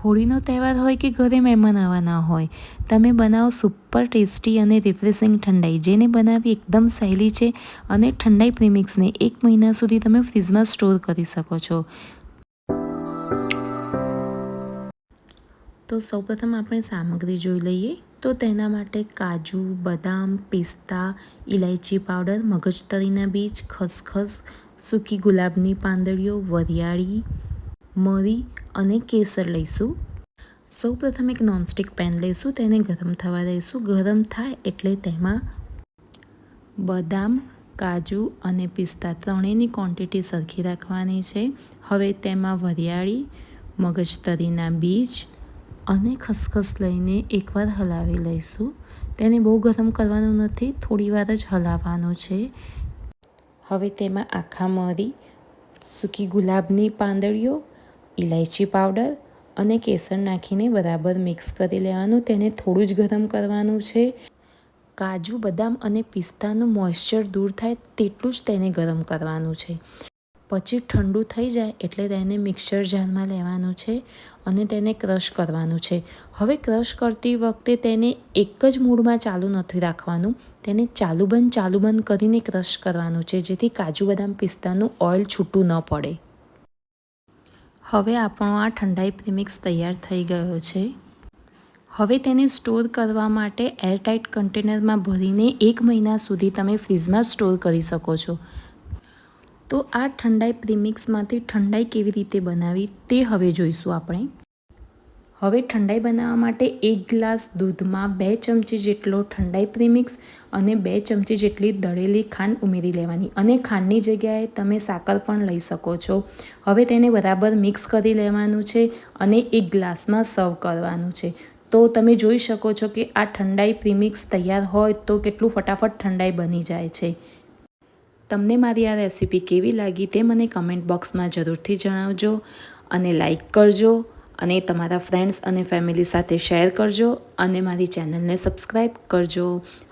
હોળીનો તહેવાર હોય કે ઘરે મહેમાન આવવાના હોય, તમે બનાવો સુપર ટેસ્ટી અને રિફ્રેશિંગ ઠંડાઈ, જેને બનાવવી એકદમ સહેલી છે અને ઠંડાઈ પ્રીમિક્સને 1 મહિના સુધી તમે ફ્રીજમાં સ્ટોર કરી શકો છો. તો સૌપ્રથમ આપણે સામગ્રી જોઈ લઈએ. તો તેના માટે કાજુ, બદામ, પિસ્તા, ઇલાયચી પાવડર, મગજતરીના બીજ, ખસખસ, સૂકી ગુલાબની પાંદડીઓ, વરિયાળી, મરી અને કેસર લઈશું. સૌપ્રથમ એક નોનસ્ટિક પેન લઈશું, તેને ગરમ થવા દઈશું. ગરમ થાય એટલે તેમાં બદામ, કાજુ અને પિસ્તા ત્રણેયની ક્વોન્ટિટી સરખી રાખવાની છે. હવે તેમાં વરિયાળી, મગજતરીના બીજ અને ખસખસ લઈને એકવાર હલાવી લઈશું. તેને બહુ ગરમ કરવાનું નથી, થોડી વાર જ હલાવવાનું છે. હવે તેમાં આખા મરી, સૂકી ગુલાબની પાંદડીઓ, ઇલાયચી પાવડર અને કેસર નાખીને બરાબર મિક્સ કરી લેવાનું. તેને થોડું જ ગરમ કરવાનું છે. કાજુ, બદામ અને પિસ્તાનું મોઇશ્ચર દૂર થાય તેટલું જ તેને ગરમ કરવાનું છે. પછી ઠંડુ થઈ જાય એટલે તેને મિક્સર જારમાં લેવાનું છે અને તેને ક્રશ કરવાનું છે. હવે ક્રશ કરતી વખતે તેને એક જ મૂડમાં ચાલુ નથી રાખવાનું, તેને ચાલુ બંધ કરીને ક્રશ કરવાનું છે, જેથી કાજુ, બદામ, પિસ્તાનું ઓઇલ છૂટું ન પડે. હવે આપણો આ ઠંડાઈ પ્રીમિક્સ તૈયાર થઈ ગયો છે. હવે તેને સ્ટોર કરવા માટે એરટાઇટ કન્ટેનરમાં ભરીને 1 મહિના સુધી તમે ફ્રીજમાં સ્ટોર કરી શકો છો. તો આ ઠંડાઈ પ્રીમિક્સમાંથી ઠંડાઈ કેવી રીતે બનાવી તે હવે જોઈશું આપણે. હવે ઠંડાઈ બનાવવા માટે 1 ગ્લાસ દૂધમાં 2 ચમચી જેટલો ઠંડાઈ પ્રીમિક્સ અને 2 ચમચી જેટલી દળેલી ખાંડ ઉમેરી લેવાની, અને ખાંડની જગ્યાએ તમે સાકર પણ લઈ શકો છો. હવે તેને બરાબર મિક્સ કરી લેવાનું છે અને એક ગ્લાસમાં સર્વ કરવાનું છે. તો તમે જોઈ શકો છો કે આ ઠંડાઈ પ્રીમિક્સ તૈયાર હોય તો કેટલું ફટાફટ ઠંડાઈ બની જાય છે. તમને મારી આ રેસીપી કેવી લાગી તે મને કમેન્ટ બોક્સમાં જરૂરથી જણાવજો અને લાઈક કરજો અને તમારા ફ્રેન્ડ્સ અને ફેમિલી સાથે શેર કરજો અને મારી ચેનલને સબસ્ક્રાઈબ કરજો.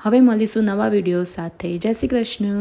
હવે મળીશું નવા વિડીયો સાથે. જય શ્રી કૃષ્ણ.